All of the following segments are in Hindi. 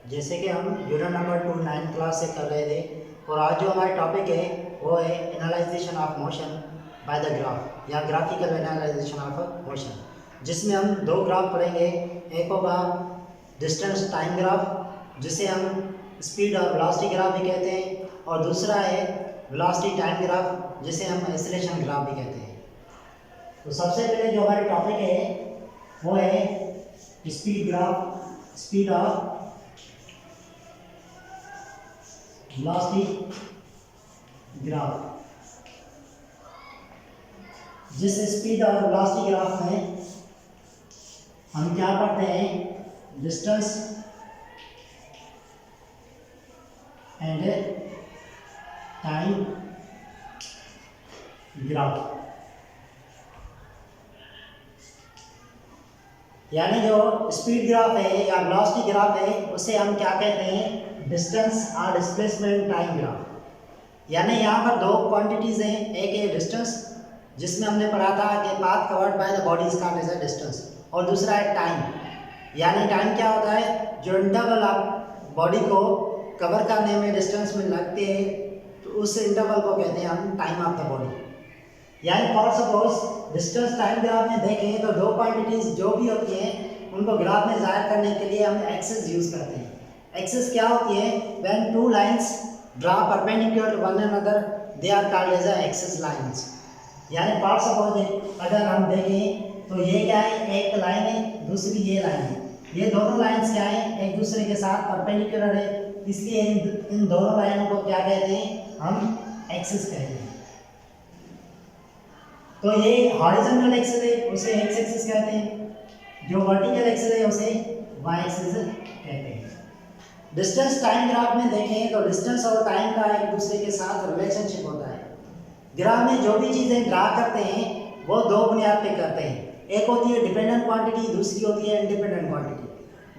जैसे कि हम यूनिट नंबर 2 9th क्लास से कर रहे थे और आज जो हमारा टॉपिक है वो है analysation of motion by the graph या ग्राफिकल एनालाइजेशन ऑफ मोशन, जिसमें हम दो ग्राफ पढ़ेंगे। एक होगा डिस्टेंस टाइम ग्राफ जिसे हम स्पीड और वेलोसिटी ग्राफ भी कहते हैं, और दूसरा है वेलोसिटी टाइम ग्राफ जिसे हम एक्सेलरेशन ग्राफ भी कहते हैं। तो सबसे पहले जो हमारे टॉपिक है वो है speed graph, speed of velocity graph. जिस स्पीड और वेलोसिटी ग्राफ में हम क्या पढ़ते हैं, डिस्टेंस एंड टाइम ग्राफ। यानी जो स्पीड ग्राफ है या वेलोसिटी ग्राफ है उसे हम क्या कहते हैं, डिस्टेंस और डिस्प्लेसमेंट टाइम ग्राफ। यानी यहाँ पर दो क्वांटिटीज हैं, एक है डिस्टेंस जिसमें हमने पढ़ा था कि path covered by the body is called as a distance, और दूसरा है टाइम। यानी टाइम क्या होता है, जो इंटरवल आप बॉडी को कवर करने में डिस्टेंस में लगते हैं तो उस इंटरवल को कहते हैं हम टाइम ऑफ द बॉडी। यानी for suppose distance time graph में देखें तो दो क्वांटिटीज जो भी होती हैं उनको ग्राफ में जाहिर करने के लिए हम एक्सेस यूज करते हैं। एक्सेस क्या होती है, when two lines draw perpendicular to one another they are called as axes lines. यानी फॉर सपोज अगर हम देखें तो ये क्या है, एक लाइन है, दूसरी ये लाइन है, ये दोनों लाइंस क्या है, एक दूसरे के साथ परपेंडिकुलर है, इसलिए इन दोनों लाइनों को क्या कहते हैं, हम एक्सेस कहते हैं। तो ये हॉरिजॉन्टल एक्सेस है उसे एक्स एक्सिस कहते हैं, जो वर्टिकल एक्सेस है उसे वाई एक्सिस कहते हैं। डिस्टेंस टाइम ग्राफ में देखें तो डिस्टेंस और टाइम का एक दूसरे के साथ रिलेशनशिप होता है। ग्राफ में जो भी चीज़ें ड्रा करते हैं वो दो बुनियाद पे करते हैं, एक होती है डिपेंडेंट क्वांटिटी, दूसरी होती है इंडिपेंडेंट क्वांटिटी।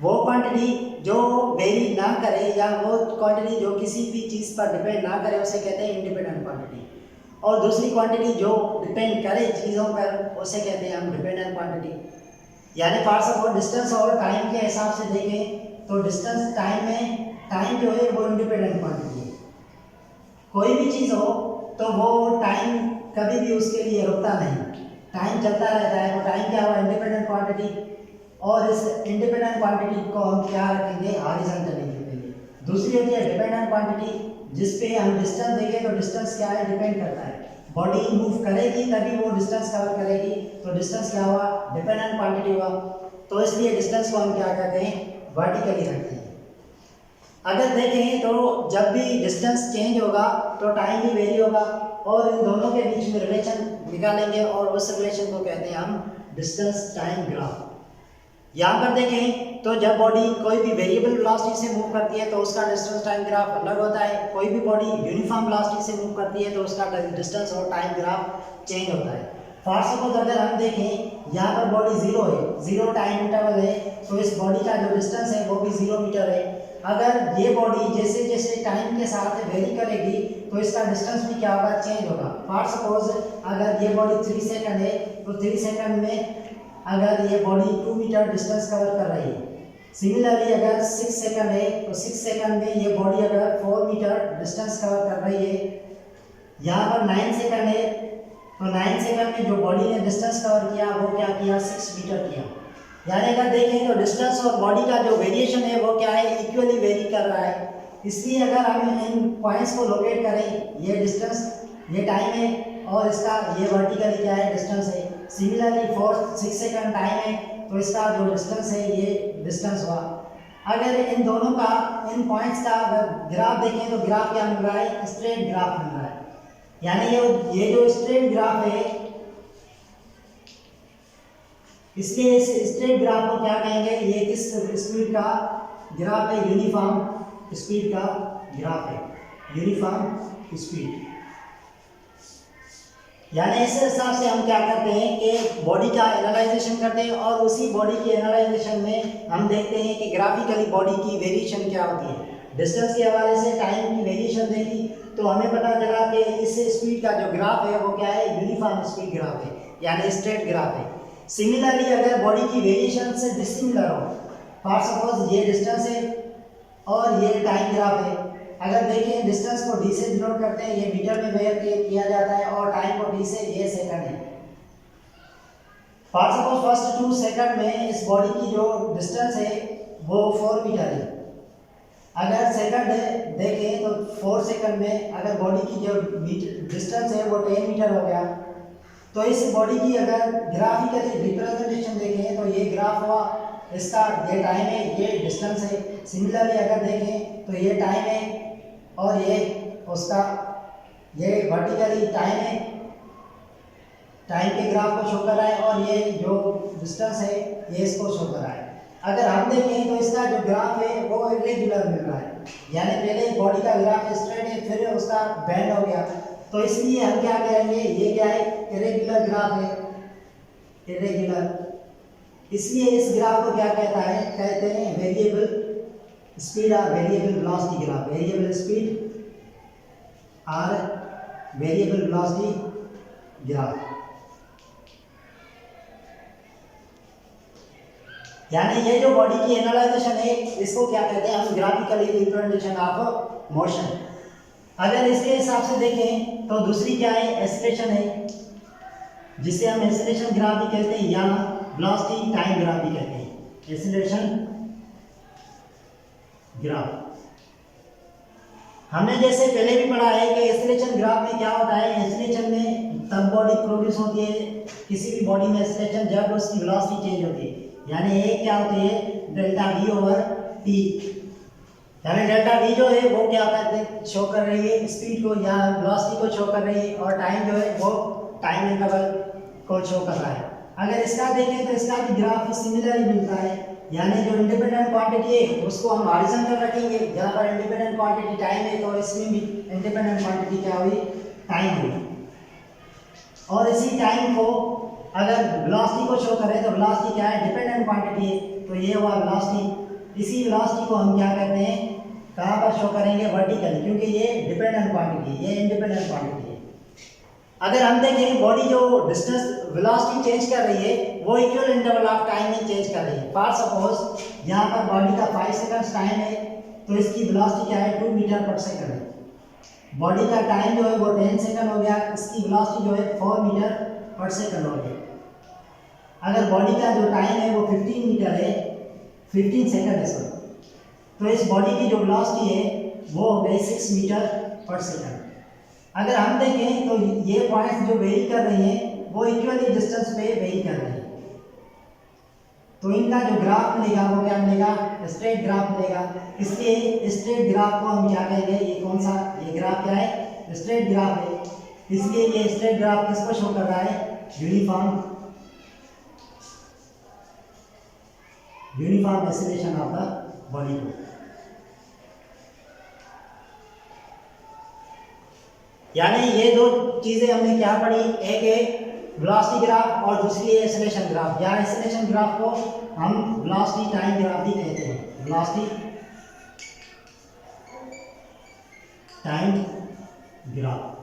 वो क्वांटिटी जो वेरी ना करे या वो क्वांटिटी जो किसी भी चीज़ पर डिपेंड ना करे उसे कहते हैं इंडिपेंडेंट क्वांटिटी, और दूसरी क्वांटिटी जो डिपेंड करे चीज़ों पर उसे कहते हैं हम डिपेंडेंट क्वांटिटी। यानी फॉर सपोज डिस्टेंस और टाइम के हिसाब से देखें तो डिस्टेंस टाइम में टाइम जो है वो इंडिपेंडेंट क्वांटिटी है। कोई भी चीज़ हो तो वो टाइम कभी भी उसके लिए रुकता नहीं, टाइम चलता रहता है, वो टाइम क्या हुआ, इंडिपेंडेंट क्वांटिटी। और इस इंडिपेंडेंट क्वांटिटी को हम क्या रखेंगे, हॉरिजॉन्टली रखेंगे। दूसरी होती है डिपेंडेंट क्वांटिटी जिस पे हम डिस्टेंस देखें तो डिस्टेंस क्या है, डिपेंड करता है, बॉडी मूव करेगी तभी वो डिस्टेंस कवर करेगी, तो डिस्टेंस क्या हुआ, डिपेंडेंट क्वांटिटी हुआ। तो इसलिए डिस्टेंस को हम क्या कहते हैं, वर्टिकली रखते हैं। अगर देखें तो जब भी डिस्टेंस चेंज होगा तो टाइम भी वेरी होगा, और इन दोनों के बीच में रिलेशन निकालेंगे और उस रिलेशन को कहते हैं हम डिस्टेंस टाइम ग्राफ। यहाँ पर देखें तो जब बॉडी कोई भी वेरिएबल वेलोसिटी से मूव करती है तो उसका डिस्टेंस टाइम ग्राफ अलग होता है, कोई भी बॉडी यूनिफॉर्म वेलोसिटी से मूव करती है तो उसका डिस्टेंस और टाइम ग्राफ चेंज होता है। फॉर सपोज अगर हम देखें यहाँ पर बॉडी जीरो है, जीरो टाइम इंटरवल है, तो इस बॉडी का जो डिस्टेंस है वो भी 0 मीटर है। अगर ये बॉडी जैसे जैसे टाइम के साथ वेरी करेगी तो इसका डिस्टेंस भी क्या होगा, चेंज होगा। फॉर सपोज अगर ये बॉडी 3 सेकंड है तो 3 सेकंड में अगर ये बॉडी 2 मीटर डिस्टेंस कवर कर रही है। सिमिलरली अगर 6 सेकंड है तो 6 सेकंड में ये बॉडी अगर 4 मीटर डिस्टेंस कवर कर रही है। यहाँ पर 9 सेकंड है तो 9 सेकंड में जो बॉडी ने डिस्टेंस कवर किया वो क्या किया, 6 मीटर किया। यानी अगर देखें तो डिस्टेंस और बॉडी का जो वेरिएशन है वो क्या है, इक्वली वेरी कर रहा है। इसलिए अगर हम इन पॉइंट्स को लोकेट करें, ये डिस्टेंस ये टाइम है और इसका ये वर्टिकली क्या है, डिस्टेंस है। सिमिलरली 6 सेकंड टाइम है तो इसका जो डिस्टेंस है ये डिस्टेंस हुआ। अगर इन दोनों का, इन पॉइंट्स का अगर ग्राफ देखें तो ग्राफ क्या मिल रहा है, स्ट्रेट ग्राफ मिल रहा है। यानी ये जो स्ट्रेट ग्राफ है, इसलिए इस स्ट्रेट ग्राफ को क्या कहेंगे, ये किस स्पीड का ग्राफ है, यूनिफॉर्म स्पीड का ग्राफ है, यूनिफॉर्म स्पीड। यानी इस हिसाब से हम क्या करते हैं कि बॉडी का एनालाइजेशन करते हैं, और उसी बॉडी की एनालाइजेशन में हम देखते हैं कि ग्राफिकली बॉडी की वेरिएशन क्या होती है। डिस्टेंस के हवाले से टाइम की वेरिएशन देखी तो हमें पता चला कि इस स्पीड का जो ग्राफ है वो क्या है, यूनिफॉर्म स्पीड ग्राफ है, यानी स्ट्रेट ग्राफ है। सिमिलरली अगर बॉडी की वेरिएशन से डिसिमिलर हो, फॉर सपोज ये डिस्टेंस है और ये टाइम ग्राफ है। अगर देखें डिस्टेंस को डी से डिनोट करते हैं, ये मीटर में मेजर किया जाता है, और टाइम को डी से, ये सेकंड है। फॉर सपोज फर्स्ट 2 सेकंड में इस बॉडी की जो डिस्टेंस है वो 4 मीटर है। अगर सेकंड देखें तो 4 सेकंड में अगर बॉडी की जो डिस्टेंस है वो 10 मीटर हो गया। तो इस बॉडी की अगर ग्राफिकली रिप्रेजेंटेशन देखें तो ये ग्राफ हुआ, इसका ये टाइम है, ये डिस्टेंस है। सिमिलरली अगर देखें तो ये टाइम है और ये उसका ये वर्टिकली टाइम है, टाइम के ग्राफ को शो कर रहा है, और ये जो डिस्टेंस है ये इसको शो कर रहा है। अगर हम देखें तो इसका जो ग्राफ है वो इरेगुलर मिल रहा है, यानी पहले बॉडी का ग्राफ स्ट्रेट है, फिर उसका बेंड हो गया। तो इसलिए हम क्या करेंगे, ये क्या है, इरेगुलर ग्राफ है, इरेगुलर। इसलिए इस ग्राफ को क्या कहता है, कहते हैं वेरिएबल स्पीड और variable velocity graph. Variable speed और वेरिएबल वेलोसिटी ग्राफ, यानी ये जो बॉडी की एनालाइजेशन है इसको क्या कहते हैं हम, ग्राफिकली रिप्रेजेंटेशन ऑफ मोशन। अगर इसके हिसाब से देखें तो दूसरी क्या है, एक्सेलरेशन है, जिसे हम एक्सेलरेशन ग्राफ भी कहते हैं या वेलोसिटी टाइम ग्राफ भी कहते हैं, एक्सेलरेशन ग्राफ। हमने जैसे पहले भी पढ़ा है कि एक्सेलरेशन ग्राफ में क्या होता है, एक्सेलरेशन में तब बॉडी प्रोड्यूस होती है, किसी भी बॉडी में एक्सेलरेशन जब उसकी वेलोसिटी चेंज होती है, यानी एक क्या होती है डेल्टा वी ओवर टी, यानी डेल्टा वी जो है वो क्या करते हैं, शो कर रही है स्पीड को या वेलोसिटी को शो कर रही है, और टाइम जो है वो टाइम इंटरवल को शो कर रहा है। अगर इसका देखें तो इसका भी ग्राफ सिमिलर ही मिलता है, यानी जो इंडिपेंडेंट क्वांटिटी है उसको हम हॉरिजॉन्टल रखेंगे, जहाँ पर इंडिपेंडेंट क्वांटिटी टाइम है तो इसमें भी इंडिपेंडेंट क्वांटिटी क्या हुई, टाइम हुई। और इसी टाइम को अगर वेलोसिटी को शो करें तो वेलोसिटी क्या है, डिपेंडेंट क्वांटिटी है, तो ये हुआ वेलोसिटी। इसी वेलोसिटी को हम क्या कहते हैं, कहाँ पर शो करेंगे, वर्टिकली, क्योंकि ये डिपेंडेंट क्वांटिटी है, ये इंडिपेंडेंट क्वांटिटी है। अगर हम देखें बॉडी जो डिस्टेंस वेलोसिटी चेंज कर रही है वो इक्वल इंटरवल ऑफ टाइम में चेंज कर रही है। फॉर सपोज यहाँ पर बॉडी का 5 सेकंड्स टाइम है, तो इसकी वेलोसिटी क्या है, 2 मीटर पर सेकंड है। बॉडी का टाइम जो है वो 10 सेकंड हो गया, इसकी वेलोसिटी जो है 4 मीटर पर सेकंड हो गई। अगर बॉडी का जो टाइम है वो 15 मीटर है, 15 सेकंड है सर, तो इस बॉडी की जो वेलोसिटी है वो हो गई 6 मीटर पर सेकंड। अगर हम देखें तो ये पॉइंट्स जो वेरी कर रही हैं वो इक्वली डिस्टेंस पे वेरी कर रही हैं, तो इनका जो ग्राफ मिलेगा वो क्या मिलेगा, स्ट्रेट ग्राफ मिलेगा। इसलिए स्ट्रेट ग्राफ को हम क्या कहेंगे, ये कौन सा, ये ग्राफ क्या है, स्ट्रेट ग्राफ है। इसलिए ये स्ट्रेट ग्राफ किसको शो कर रहा है, uniform acceleration of the body को। यानी ये दो चीजें हमने क्या पढ़ी, एक है वेलोसिटी ग्राफ और दूसरी है एक्सेलरेशन ग्राफ, या एक्सेलरेशन ग्राफ को हम वेलोसिटी टाइम ग्राफ भी कहते हैं, वेलोसिटी टाइम ग्राफ।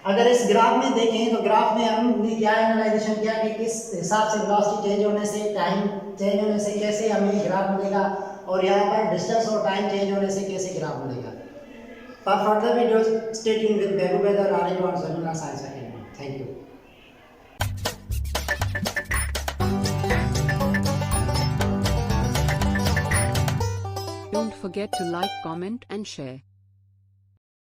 अगर इस ग्राफ में देखें तो ग्राफ में हमने क्या एनालाइजेशन किया कि किस हिसाब से वेलोसिटी चेंज होने से, टाइम चेंज होने से कैसे हमें ग्राफ मिलेगा, और यहाँ पर डिस्टेंस और टाइम चेंज होने से कैसे ग्राफ मिलेगा। For further videos, stay tuned with Babu Bedar, Rani on Zanuna Science Academy. Thank you. Don't forget to like, comment and share.